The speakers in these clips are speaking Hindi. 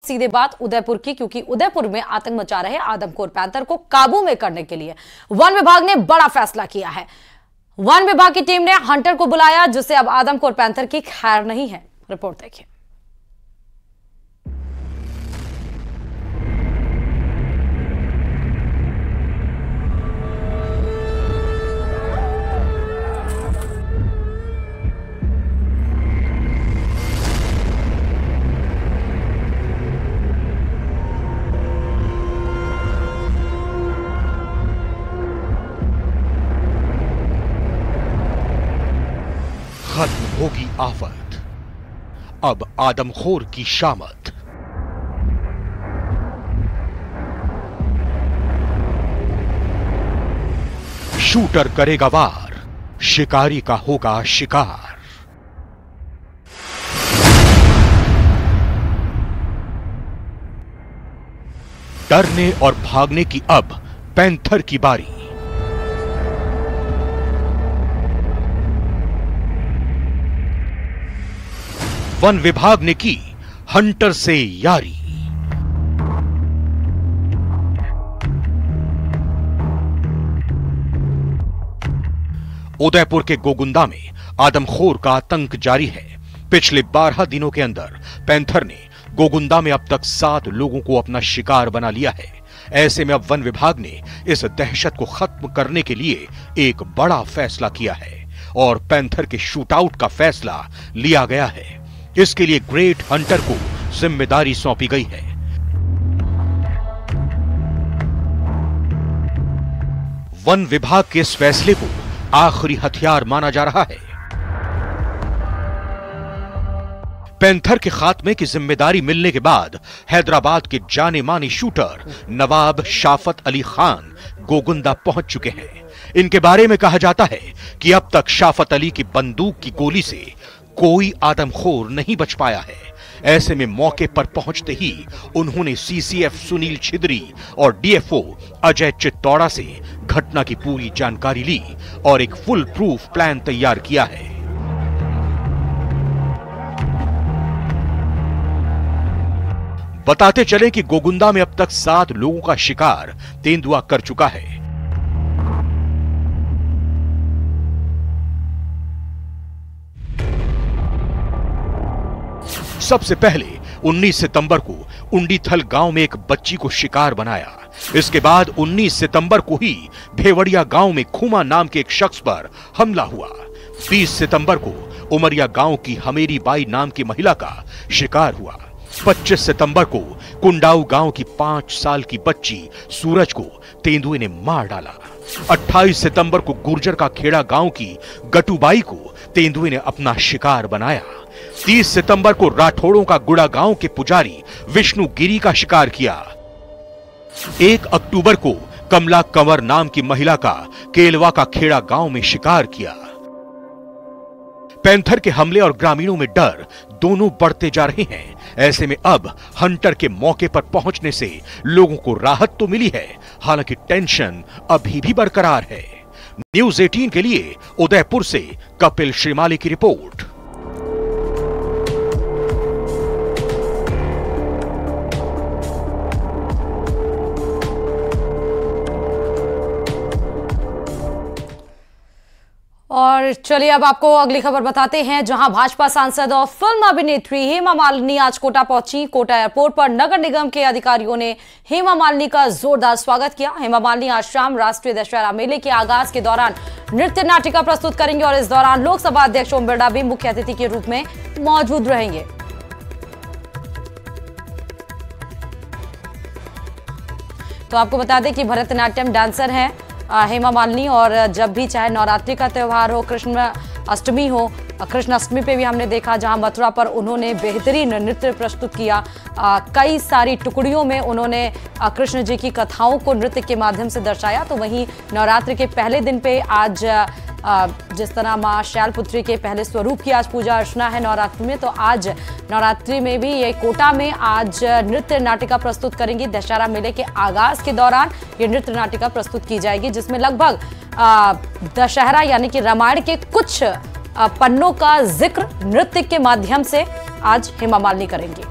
सीधे बात उदयपुर की, क्योंकि उदयपुर में आतंक मचा रहे आदमखोर पैंथर को काबू में करने के लिए वन विभाग ने बड़ा फैसला किया है। वन विभाग की टीम ने हंटर को बुलाया, जिससे अब आदमखोर पैंथर की खैर नहीं है। रिपोर्ट देखिए। खत्म होगी आफत, अब आदमखोर की शामत। शूटर करेगा वार, शिकारी का होगा शिकार। डरने और भागने की अब पैंथर की बारी। वन विभाग ने की हंटर से यारी। उदयपुर के गोगुंदा में आदमखोर का आतंक जारी है। पिछले 12 दिनों के अंदर पैंथर ने गोगुंदा में अब तक 7 लोगों को अपना शिकार बना लिया है। ऐसे में अब वन विभाग ने इस दहशत को खत्म करने के लिए एक बड़ा फैसला किया है और पैंथर के शूटआउट का फैसला लिया गया है। इसके लिए ग्रेट हंटर को जिम्मेदारी सौंपी गई है। वन विभाग के इस फैसले को आखिरी हथियार माना जा रहा है। पैंथर के खात्मे की जिम्मेदारी मिलने के बाद हैदराबाद के जाने माने शूटर नवाब शाफत अली खान गोगुंदा पहुंच चुके हैं। इनके बारे में कहा जाता है कि अब तक शाफत अली की बंदूक की गोली से कोई आदमखोर नहीं बच पाया है। ऐसे में मौके पर पहुंचते ही उन्होंने सीसीएफ सुनील छिदरी और डीएफओ अजय चित्तौड़ा से घटना की पूरी जानकारी ली और एक फुल प्रूफ प्लान तैयार किया है। बताते चले कि गोगुंदा में अब तक 7 लोगों का शिकार तेंदुआ कर चुका है। सबसे पहले 19 सितंबर को उंडीथल गांव में एक बच्ची को शिकार बनाया। इसके बाद 19 सितंबर को ही भेवड़िया गांव में खुमा नाम के एक शख्स पर हमला हुआ। 20 सितंबर को उमरिया गांव की हमेरी बाई नाम की महिला का शिकार हुआ। 25 सितंबर को कुंडाऊ गांव की 5 साल की बच्ची सूरज को तेंदुए ने मार डाला। 28 सितंबर को गुर्जर का खेड़ा गांव की गटूबाई को तेंदुए ने अपना शिकार बनाया। 30 सितंबर को राठौड़ों का गुड़ा गांव के पुजारी विष्णु गिरी का शिकार किया। 1 अक्टूबर को कमला कंवर नाम की महिला का केलवा का खेड़ा गांव में शिकार किया। पैंथर के हमले और ग्रामीणों में डर दोनों बढ़ते जा रहे हैं। ऐसे में अब हंटर के मौके पर पहुंचने से लोगों को राहत तो मिली है, हालांकि टेंशन अभी भी बरकरार है। न्यूज़ 18 के लिए उदयपुर से कपिल श्रीमाली की रिपोर्ट। और चलिए अब आपको अगली खबर बताते हैं, जहां भाजपा सांसद और फिल्म अभिनेत्री हेमा मालिनी आज कोटा पहुंची। कोटा एयरपोर्ट पर नगर निगम के अधिकारियों ने हेमा मालिनी का जोरदार स्वागत किया। हेमा मालिनी आज शाम राष्ट्रीय दशहरा मेले के आगाज के दौरान नृत्य नाटिका प्रस्तुत करेंगे और इस दौरान लोकसभा अध्यक्ष ओम बिरला भी मुख्य अतिथि के रूप में मौजूद रहेंगे। तो आपको बता दें कि भरतनाट्यम डांसर हैं हेमा मालिनी, और जब भी चाहे नवरात्रि का त्यौहार हो, कृष्ण अष्टमी हो, कृष्ण अष्टमी पे भी हमने देखा जहां मथुरा पर उन्होंने बेहतरीन नृत्य प्रस्तुत किया। कई सारी टुकड़ियों में उन्होंने कृष्ण जी की कथाओं को नृत्य के माध्यम से दर्शाया। तो वहीं नवरात्रि के पहले दिन पे आज जिस तरह माँ शैलपुत्री के पहले स्वरूप की आज पूजा अर्चना है नवरात्रि में, तो आज नवरात्रि में भी ये कोटा में आज नृत्य नाटिका प्रस्तुत करेंगी। दशहरा मेले के आगाज के दौरान ये नृत्य नाटिका प्रस्तुत की जाएगी, जिसमें लगभग दशहरा यानी कि रामायण के कुछ पन्नों का जिक्र नृत्य के माध्यम से आज हेमा मालिनी करेंगी।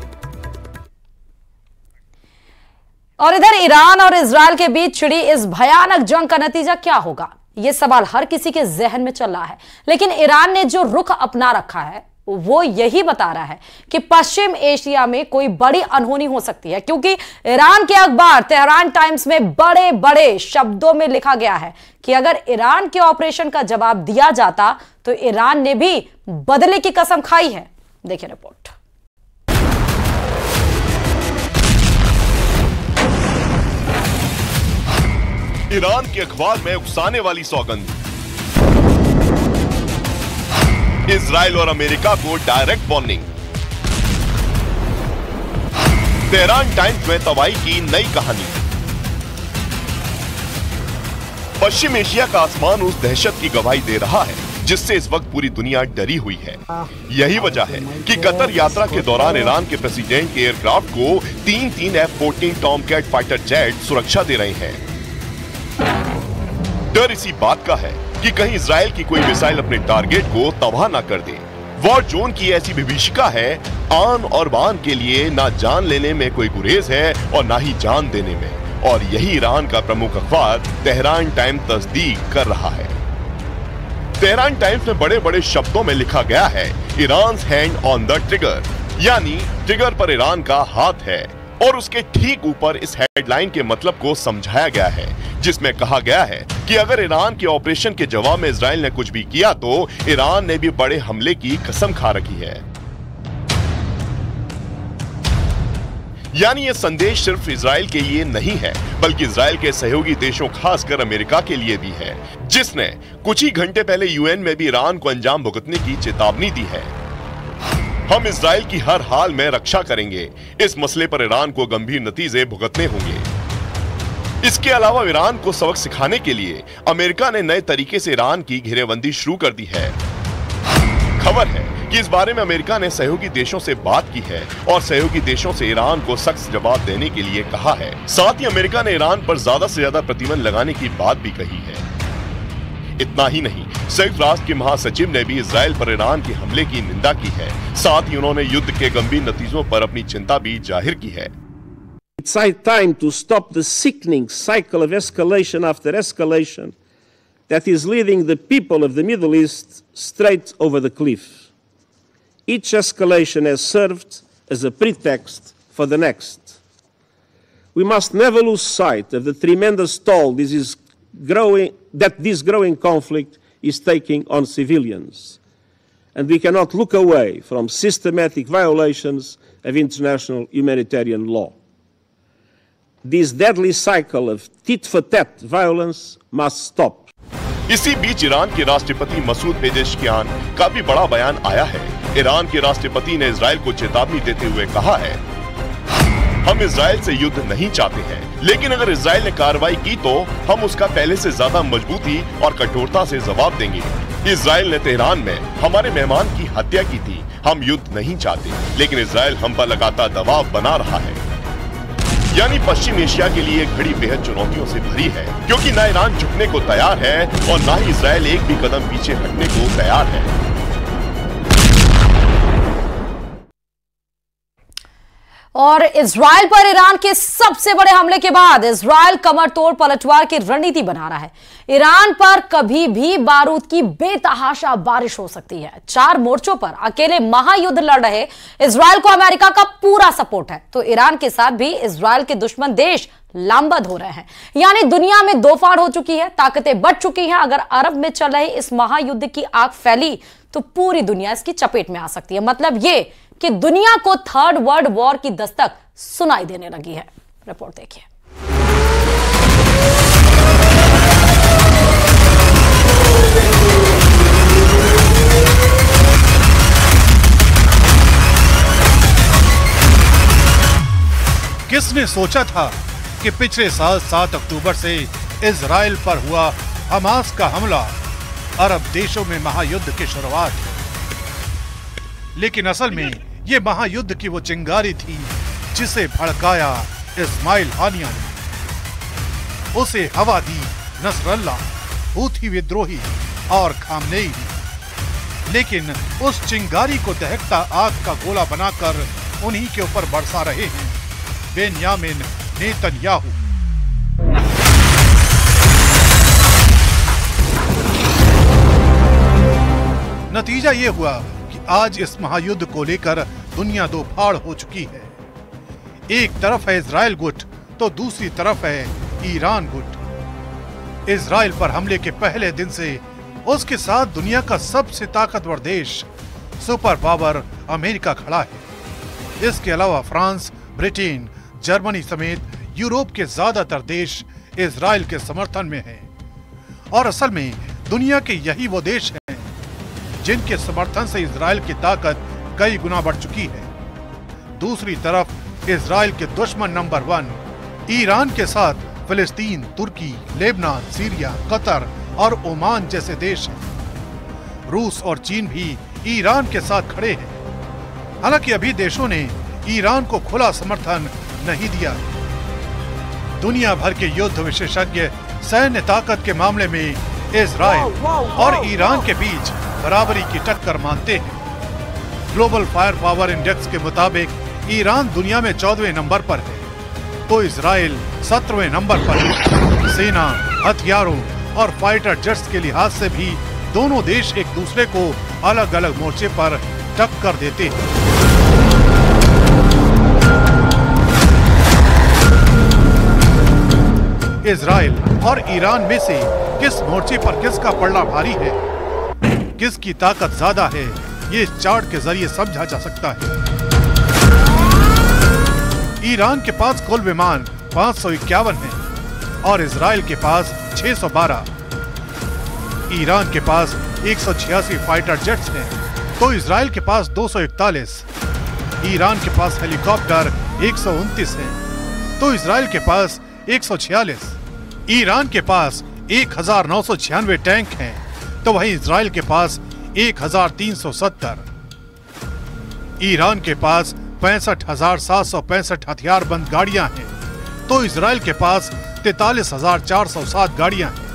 और इधर ईरान और इजराइल के बीच छिड़ी इस भयानक जंग का नतीजा क्या होगा, यह सवाल हर किसी के जहन में चल रहा है। लेकिन ईरान ने जो रुख अपना रखा है वो यही बता रहा है कि पश्चिम एशिया में कोई बड़ी अनहोनी हो सकती है, क्योंकि ईरान के अखबार तेहरान टाइम्स में बड़े बड़े शब्दों में लिखा गया है कि अगर ईरान के ऑपरेशन का जवाब दिया जाता तो ईरान ने भी बदले की कसम खाई है। देखिए रिपोर्ट। ईरान के अखबार में उकसाने वाली सौगंध, इजराइल और अमेरिका को डायरेक्ट वार्निंग, तेहरान टाइम्स में तबाही की नई कहानी। पश्चिम एशिया का आसमान उस दहशत की गवाही दे रहा है जिससे इस वक्त पूरी दुनिया डरी हुई है। यही वजह है कि कतर यात्रा के दौरान ईरान के प्रेसिडेंट के एयरक्राफ्ट को 3 F-14 टॉमकैट फाइटर जेट सुरक्षा दे रहे हैं। डर इसी बात का है कि कहीं इजराइल की कोई मिसाइल अपने टारगेट को तबाह ना कर दे। वॉर जोन की ऐसी विभीषिका है, आन और बान के लिए ना जान लेने में कोई गुरेज है और ना ही जान देने में, और यही ईरान का प्रमुख अखबार तेहरान टाइम्स तस्दीक कर रहा है। तेहरान टाइम्स में बड़े बड़े शब्दों में लिखा गया है, Iran's hand on the trigger, यानी ट्रिगर पर ईरान का हाथ है, और उसके ठीक ऊपर इस हेडलाइन के मतलब को समझाया गया है जिसमें कहा गया है कि अगर ईरान के ऑपरेशन के जवाब में इजराइल ने कुछ भी किया तो ईरान ने भी बड़े हमले की कसम खा रखी है। यानी यह संदेश सिर्फ इजराइल के लिए नहीं है बल्कि इजराइल के सहयोगी देशों खासकर अमेरिका के लिए भी है, जिसने कुछ ही घंटे पहले यूएन में भी ईरान को अंजाम भुगतने की चेतावनी दी है। हम इजराइल की हर हाल में रक्षा करेंगे, इस मसले पर ईरान को गंभीर नतीजे भुगतने होंगे। इसके अलावा ईरान को सबक सिखाने के लिए अमेरिका ने नए तरीके से ईरान की घेरेबंदी शुरू कर दी है। खबर है कि इस बारे में अमेरिका ने सहयोगी देशों से बात की है और सहयोगी देशों से ईरान को सख्त जवाब देने के लिए कहा है। साथ ही अमेरिका ने ईरान पर ज्यादा से ज्यादा प्रतिबंध लगाने की बात भी कही है। इतना ही नहीं, संयुक्त राष्ट्र के महासचिव ने भी इजराइल पर ईरान के हमले की निंदा की है। साथ ही उन्होंने युद्ध के गंभीर नतीजों पर अपनी चिंता भी जाहिर की है। It's high time to stop the sickening cycle of escalation after escalation that is leading the people of the Middle East straight over the cliff. Each escalation has served as a pretext for the next. We must never lose sight of the tremendous toll that this growing conflict is taking on civilians. And we cannot look away from systematic violations of international humanitarian law. This deadly cycle of tit-for-tat violence must stop. इसी बीच ईरान के राष्ट्रपति मसूद पेजेश्कियान का भी बड़ा बयान आया है। ईरान के राष्ट्रपति ने इजराइल को चेतावनी देते हुए कहा है, हम इजराइल से युद्ध नहीं चाहते हैं, लेकिन अगर इजराइल ने कार्रवाई की तो हम उसका पहले से ज्यादा मजबूती और कठोरता से जवाब देंगे। इजराइल ने तेहरान में हमारे मेहमान की हत्या की थी। हम युद्ध नहीं चाहते, लेकिन इजराइल हम पर लगातार दबाव बना रहा है। यानी पश्चिम एशिया के लिए घड़ी बेहद चुनौतियों से भरी है, क्योंकि न ईरान झुकने को तैयार है और न ही इजराइल एक भी कदम पीछे हटने को तैयार है। और इजराइल पर ईरान के सबसे बड़े हमले के बाद इजराइल कमर तोड़ पलटवार की रणनीति बना रहा है। ईरान पर कभी भी बारूद की बेतहाशा बारिश हो सकती है। 4 मोर्चों पर अकेले महायुद्ध लड़ रहे इजराइल को अमेरिका का पूरा सपोर्ट है, तो ईरान के साथ भी इजराइल के दुश्मन देश लामबंद हो रहे हैं। यानी दुनिया में दो फाड़ हो चुकी है, ताकतें बढ़ चुकी हैं। अगर अरब में चल रहे इस महायुद्ध की आग फैली तो पूरी दुनिया इसकी चपेट में आ सकती है। मतलब ये कि दुनिया को थर्ड वर्ल्ड वॉर की दस्तक सुनाई देने लगी है। रिपोर्ट देखिए। किसने सोचा था कि पिछले साल 7 अक्टूबर से इजराइल पर हुआ हमास का हमला अरब देशों में महायुद्ध की शुरुआत है। लेकिन असल में ये महायुद्ध की वो चिंगारी थी जिसे भड़काया इस्माइल हानिया ने। उसे हवा दी नसरल्लाह, हूथी विद्रोही और खामनेई ने। लेकिन उस चिंगारी को दहकता आग का गोला बनाकर उन्हीं के ऊपर बरसा रहे हैं बेन्यामिन नेतन्याहू। नतीजा ये हुआ कि आज इस महायुद्ध को लेकर दुनिया दो फाड़ हो चुकी है। एक तरफ है इजराइल गुट तो दूसरी तरफ है ईरान गुट। इजराइल पर हमले के पहले दिन से उसके साथ दुनिया का सबसे ताकतवर देश सुपर पावर अमेरिका खड़ा है। इसके अलावा फ्रांस, ब्रिटेन, जर्मनी समेत यूरोप के ज्यादातर देश इजराइल के समर्थन में हैं। और असल में दुनिया के यही वो देश हैं जिनके समर्थन से इजराइल की ताकत कई गुना बढ़ चुकी है। दूसरी तरफ इजराइल के दुश्मन नंबर 1 ईरान के साथ फिलिस्तीन, तुर्की, लेबनान, सीरिया, कतर और ओमान जैसे देश हैं। रूस और चीन भी ईरान के साथ खड़े हैं। हालांकि अभी देशों ने ईरान को खुला समर्थन नहीं दिया। दुनिया भर के युद्ध विशेषज्ञ सैन्य ताकत के मामले में इजराइल और ईरान के बीच बराबरी की टक्कर मानते हैं। ग्लोबल फायर पावर इंडेक्स के मुताबिक ईरान दुनिया में 14वें नंबर पर है तो इजराइल 17वें नंबर पर है। सेना, हथियारों और फाइटर जेट्स के लिहाज से भी दोनों देश एक दूसरे को अलग अलग मोर्चे पर टक्कर देते हैं। इजराइल और ईरान में से किस मोर्चे पर किसका पलड़ा भारी है, किसकी ताकत ज्यादा है, ये इस चार्ट के जरिए समझा जा सकता है। ईरान के पास कुल विमान 551 हैं और इजराइल के पास 612। ईरान के पास 186 फाइटर जेट्स हैं तो इजराइल के पास 241। ईरान के पास हेलीकॉप्टर 129 हैं तो इजराइल के पास 146। ईरान के पास 1996 टैंक हैं तो वहीं इजराइल के पास 1370। ईरान के पास 65,765 हथियारबंद गाड़ियां हैं तो इजराइल के पास 43,407 गाड़ियां हैं।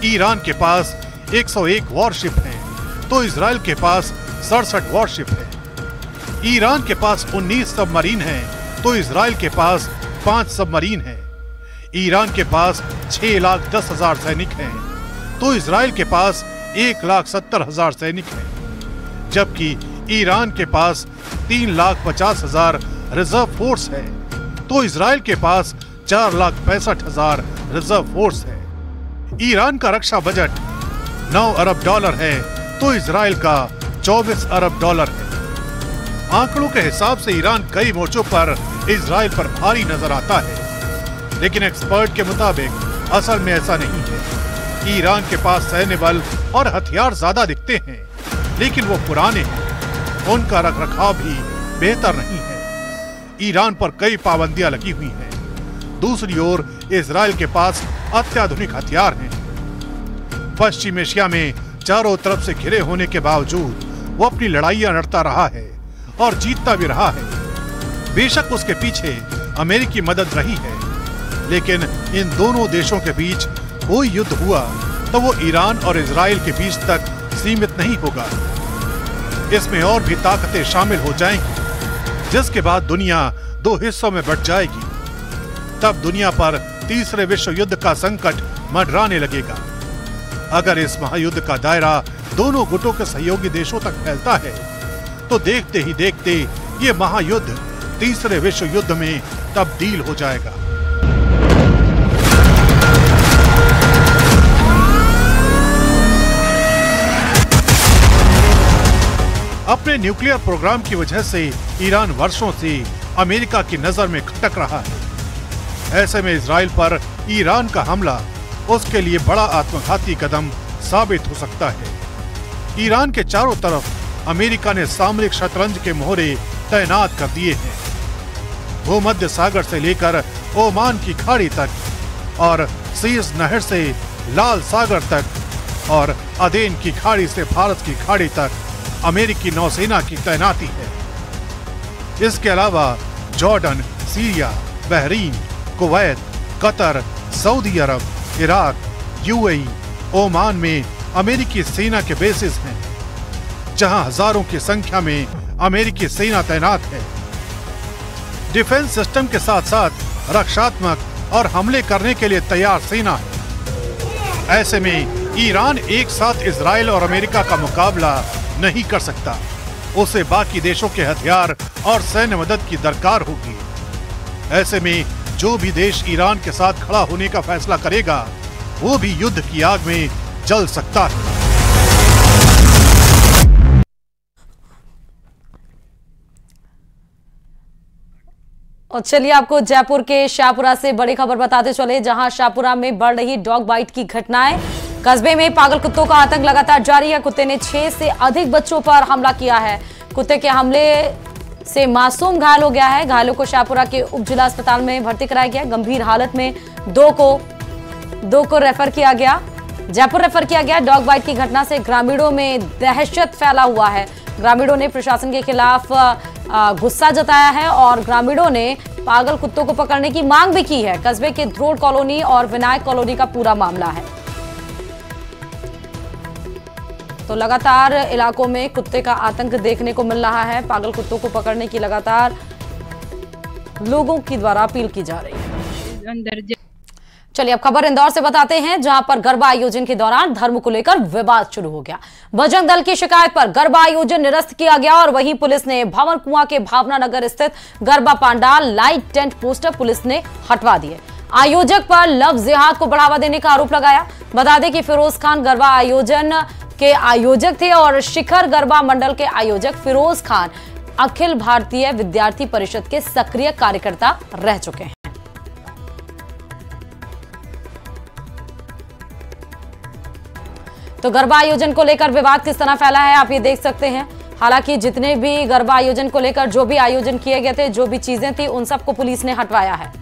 ईरान के पास 101 वॉरशिप हैं तो इजराइल के पास 67 वॉरशिप हैं। ईरान के पास 19 सबमरीन हैं तो इजराइल के पास 5 सबमरीन हैं। ईरान के पास 6,10,000 सैनिक हैं तो इजराइल के पास 1,70,000 सैनिक हैं, जबकि ईरान के पास 3,50,000 रिजर्व फोर्स है तो इजराइल के पास 4,65,000 रिजर्व फोर्स है। ईरान का रक्षा बजट 9 अरब डॉलर है तो इजराइल का 24 अरब डॉलर है। आंकड़ों के हिसाब से ईरान कई मोर्चों पर इजराइल पर भारी नजर आता है, लेकिन एक्सपर्ट के मुताबिक असल में ऐसा नहीं है। ईरान के पास सैन्य बल और हथियार ज्यादा दिखते हैं, लेकिन वो पुराने हैं। उनका रखरखाव भी बेहतर नहीं है। ईरान पर कई पाबंदियां लगी हुई हैं। दूसरी ओर इजराइल के पास अत्याधुनिक हथियार हैं। पश्चिम एशिया में चारों तरफ से घिरे होने के बावजूद वो अपनी लड़ाइयां लड़ता रहा है और जीतता भी रहा है। बेशक उसके पीछे अमेरिकी मदद रही है, लेकिन इन दोनों देशों के बीच कोई युद्ध हुआ तो वो ईरान और इजराइल के बीच तक सीमित नहीं होगा। इसमें और भी ताकतें शामिल हो जाएंगी, जिसके बाद दुनिया दो हिस्सों में बंट जाएगी। तब दुनिया पर तीसरे विश्व युद्ध का संकट मंडराने लगेगा। अगर इस महायुद्ध का दायरा दोनों गुटों के सहयोगी देशों तक फैलता है तो देखते ही देखते ये महायुद्ध तीसरे विश्व युद्ध में तब्दील हो जाएगा। अपने न्यूक्लियर प्रोग्राम की वजह से ईरान वर्षों से अमेरिका की नजर में खटक रहा है। ऐसे में इजराइल पर ईरान का हमला उसके लिए बड़ा आत्मघाती कदम साबित हो सकता है। ईरान के चारों तरफ अमेरिका ने सामरिक शतरंज के मोहरे तैनात कर दिए हैं। भूमध्य सागर से लेकर ओमान की खाड़ी तक और सीज नहर से लाल सागर तक और अदेन की खाड़ी से फारस की खाड़ी तक अमेरिकी नौसेना की तैनाती है। इसके अलावा Jordan, Syria, Bahrain, Kuwait, Qatar, Saudi Arabia, Iraq, UAE, Oman में अमेरिकी सेना के बेसिस हैं, जहां हजारों की संख्या में अमेरिकी सेना तैनात है। डिफेंस सिस्टम के साथ साथ रक्षात्मक और हमले करने के लिए तैयार सेना है। ऐसे में ईरान एक साथ इजराइल और अमेरिका का मुकाबला नहीं कर सकता। उसे बाकी देशों के हथियार और सैन्य मदद की दरकार होगी। ऐसे में जो भी देश ईरान के साथ खड़ा होने का फैसला करेगा वो भी युद्ध की आग में जल सकता है। और चलिए आपको जयपुर के शाहपुरा से बड़ी खबर बताते चले, जहां शाहपुरा में बढ़ रही डॉग बाइट की घटनाएं। कस्बे में पागल कुत्तों का आतंक लगातार जारी है। कुत्ते ने 6 से अधिक बच्चों पर हमला किया है। कुत्ते के हमले से मासूम घायल हो गया है। घायलों को शाहपुरा के उप जिला अस्पताल में भर्ती कराया गया। गंभीर हालत में दो को रेफर किया गया, जयपुर रेफर किया गया। डॉग बाइट की घटना से ग्रामीणों में दहशत फैला हुआ है। ग्रामीणों ने प्रशासन के खिलाफ गुस्सा जताया है और ग्रामीणों ने पागल कुत्तों को पकड़ने की मांग भी की है। कस्बे के ध्रुव कॉलोनी और विनायक कॉलोनी का पूरा मामला है। तो लगातार इलाकों में कुत्ते का आतंक देखने को मिल रहा है। पागल कुत्तों को पकड़ने की लगातार लोगों की द्वारा अपील की जा रही है। चलिए अब खबर इंदौर से बताते हैं, जहां पर गरबा आयोजन के दौरान धर्म को लेकर विवाद शुरू हो गया। बजरंग दल की शिकायत पर गरबा आयोजन निरस्त किया गया और वहीं पुलिस ने भवन कुआं के भावना नगर स्थित garba pandal light tent poster police ने हटवा दिए। आयोजक पर लव जिहाद को बढ़ावा देने का आरोप लगाया। बता दें कि फिरोज खान गरबा आयोजन के आयोजक थे और शिखर गरबा मंडल के आयोजक फिरोज खान अखिल भारतीय विद्यार्थी परिषद के सक्रिय कार्यकर्ता रह चुके हैं। तो गरबा आयोजन को लेकर विवाद किस तरह फैला है आप ये देख सकते हैं। हालांकि जितने भी गरबा आयोजन को लेकर जो भी आयोजन किए गए थे, जो भी चीजें थी, उन सबको पुलिस ने हटवाया है।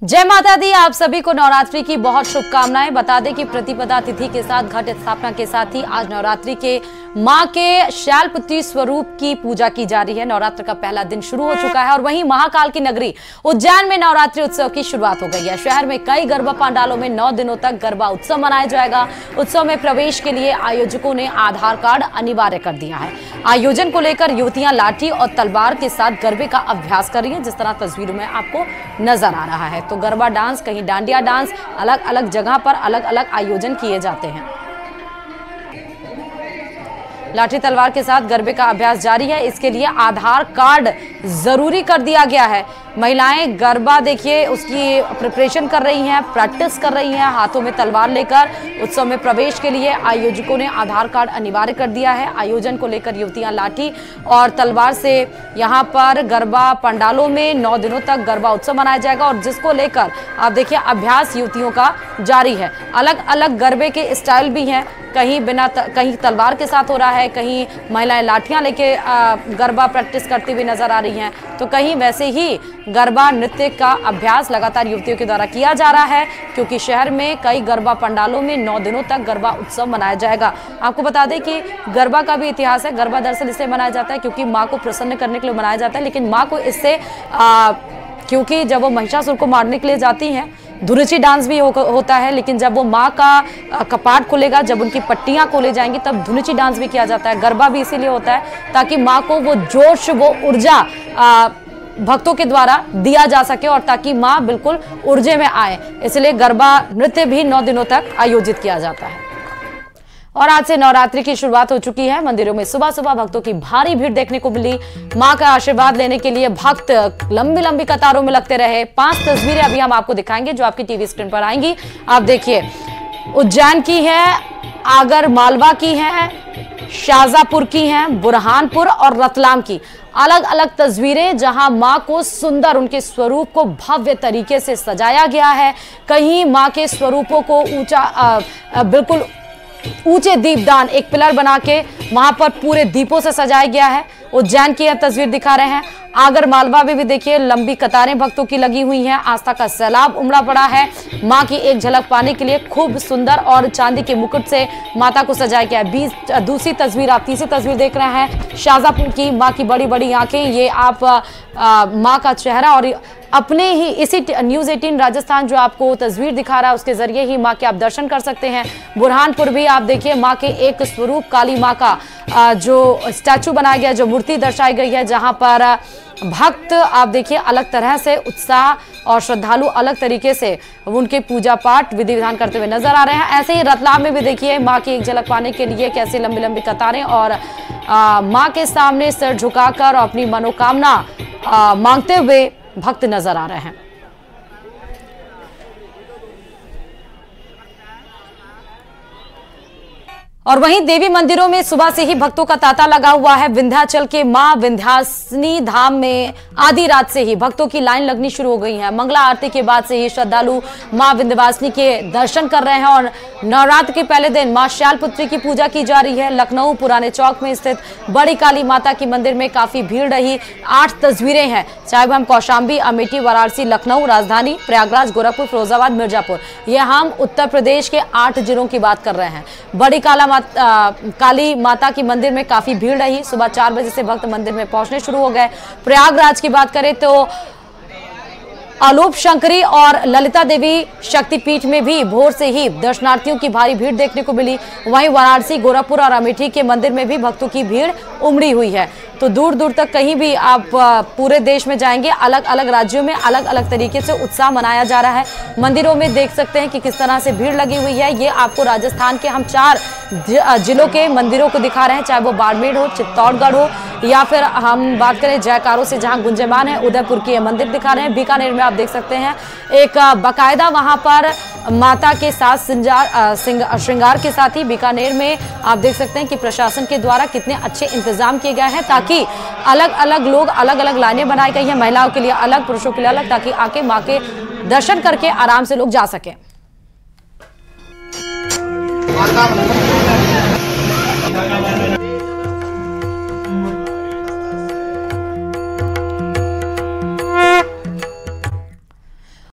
जय माता दी। आप सभी को नवरात्रि की बहुत शुभकामनाएं। बता दें कि प्रतिपदा तिथि के साथ घट स्थापना के साथ ही आज नवरात्रि के मां के शैलपुत्री स्वरूप की पूजा की जा रही है। नवरात्र का पहला दिन शुरू हो चुका है और वहीं महाकाल की नगरी उज्जैन में नवरात्रि उत्सव की शुरुआत हो गई है। शहर में कई गरबा पंडालों में 9 दिनों तक गरबा उत्सव मनाया जाएगा। उत्सव में प्रवेश के लिए आयोजकों ने आधार कार्ड अनिवार्य कर दिया है। आयोजन को लेकर युवतियां लाठी और तलवार के साथ गरबे का अभ्यास कर रही है, जिस तरह तस्वीरों में आपको नजर आ रहा है। तो गरबा डांस, कहीं डांडिया डांस, अलग अलग जगह पर अलग अलग आयोजन किए जाते हैं। लाठी तलवार के साथ गरबे का अभ्यास जारी है। इसके लिए आधार कार्ड जरूरी कर दिया गया है। महिलाएं गरबा देखिए उसकी प्रिपरेशन कर रही हैं, प्रैक्टिस कर रही हैं हाथों में तलवार लेकर। उत्सव में प्रवेश के लिए आयोजकों ने आधार कार्ड अनिवार्य कर दिया है। आयोजन को लेकर युवतियां लाठी और तलवार से यहां पर गरबा पंडालों में 9 दिनों तक गरबा उत्सव मनाया जाएगा और जिसको लेकर आप देखिए अभ्यास युवतियों का जारी है। अलग अलग गरबे के स्टाइल भी हैं, कहीं कहीं तलवार के साथ हो रहा है, कहीं महिलाएं लाठियां लेके गरबा प्रैक्टिस करती हुई नजर आ रही हैं, तो कहीं वैसे ही गरबा नृत्य का अभ्यास लगातार युवतियों के द्वारा किया जा रहा है, क्योंकि शहर में कई गरबा पंडालों में 9 दिनों तक गरबा उत्सव मनाया जाएगा। आपको बता दें कि गरबा का भी इतिहास है। गरबा दरअसल इसलिए मनाया जाता है क्योंकि माँ को प्रसन्न करने के लिए मनाया जाता है, लेकिन माँ को इससे क्योंकि जब वो महिषासुर को मारने के लिए जाती हैं, धुनुची डांस भी होता है, लेकिन जब वो माँ का कपाट खुलेगा, जब उनकी पट्टियां खोले जाएंगी, तब धुनुची डांस भी किया जाता है। गरबा भी इसीलिए होता है ताकि माँ को वो जोश, वो ऊर्जा भक्तों के द्वारा दिया जा सके और ताकि माँ बिल्कुल ऊर्जे में आए। इसलिए गरबा नृत्य भी 9 दिनों तक आयोजित किया जाता है। और आज से नवरात्रि की शुरुआत हो चुकी है। मंदिरों में सुबह सुबह भक्तों की भारी भीड़ देखने को मिली। मां का आशीर्वाद लेने के लिए भक्त लंबी लंबी कतारों में लगते रहे। 5 तस्वीरें अभी हम आपको दिखाएंगे जो आपकी टीवी स्क्रीन पर आएंगी। आप देखिए, उज्जैन की है, आगर मालवा की है, शाहजहांपुर की हैं, बुरहानपुर और रतलाम की। अलग अलग तस्वीरें जहां मां को सुंदर उनके स्वरूप को भव्य तरीके से सजाया गया है। कहीं मां के स्वरूपों को बिल्कुल ऊंचे दीपदान एक पिलर बना के वहां पर पूरे दीपों से सजाया गया है। उज्जैन की यह तस्वीर दिखा रहे हैं। आगर मालवा में भी देखिए लंबी कतारें भक्तों की लगी हुई हैं। आस्था का सैलाब उमड़ा पड़ा है। मां की एक झलक पाने के लिए खूब सुंदर और चांदी के मुकुट से माता को सजाया गया है। दूसरी तस्वीर, आप तीसरी तस्वीर देख रहे हैं शाहजहांपुर की। मां की बड़ी बड़ी आंखें, ये आप मां का चेहरा और अपने ही इसी न्यूज़ 18 राजस्थान जो आपको तस्वीर दिखा रहा है उसके जरिए ही मां के आप दर्शन कर सकते हैं। बुरहानपुर भी आप देखिए मां के एक स्वरूप काली मां का जो स्टैचू बनाया गया, जो मूर्ति दर्शाई गई है, जहां पर भक्त आप देखिए अलग तरह से उत्साह और श्रद्धालु अलग तरीके से उनके पूजा पाठ विधि विधान करते हुए नजर आ रहे हैं। ऐसे ही रतलाम में भी देखिए मां की एक झलक पाने के लिए कैसे लंबी लंबी कतारें और मां के सामने सिर झुकाकर अपनी मनोकामना मांगते हुए भक्त नजर आ रहे हैं। और वहीं देवी मंदिरों में सुबह से ही भक्तों का तांता लगा हुआ है। विंध्याचल के मां विंध्यासिनी धाम में आधी रात से ही भक्तों की लाइन लगनी शुरू हो गई है। मंगला आरती के बाद से ही श्रद्धालु मां विंध्यवासिनी के दर्शन कर रहे हैं और नवरात्र के पहले दिन मां शैलपुत्री की पूजा की जा रही है। लखनऊ पुराने चौक में स्थित बड़ी काली माता की मंदिर में काफी भीड़ रही। 8 तस्वीरें हैं, चाहे वह हम कौशाम्बी, अमेठी, वाराणसी, लखनऊ, राजधानी, प्रयागराज, गोरखपुर, फिरोजाबाद, मिर्जापुर, ये हम उत्तर प्रदेश के 8 जिलों की बात कर रहे हैं। बड़ी काली माता की मंदिर में काफी भीड़ रही। सुबह 4 बजे से भक्त मंदिर में पहुंचने शुरू हो गए। प्रयागराज की बात करें तो आलोप शंकरी और ललिता देवी शक्तिपीठ में भी भोर से ही दर्शनार्थियों की भारी भीड़ देखने को मिली। वहीं वाराणसी, गोरखपुर और अमेठी के मंदिर में भी भक्तों की भीड़ उमड़ी हुई है। तो दूर दूर तक कहीं भी आप पूरे देश में जाएंगे, अलग अलग राज्यों में अलग अलग तरीके से उत्साह मनाया जा रहा है। मंदिरों में देख सकते हैं कि किस तरह से भीड़ लगी हुई है। ये आपको राजस्थान के हम 4 जिलों के मंदिरों को दिखा रहे हैं, चाहे वो बाड़मेर हो, चित्तौड़गढ़ हो या फिर हम बात करें जयकारों से जहां गुंजयमान है उदयपुर के मंदिर दिखा रहे हैं। बीकानेर में आप देख सकते हैं एक बाकायदा वहां पर माता के साथ श्रृंगार के साथ ही बीकानेर में आप देख सकते हैं कि प्रशासन के द्वारा कितने अच्छे इंतजाम किए गए हैं ताकि अलग अलग लोग अलग अलग लाइनें बनाई गई हैं, महिलाओं के लिए अलग, पुरुषों के लिए अलग, ताकि आके मां के दर्शन करके आराम से लोग जा सकें।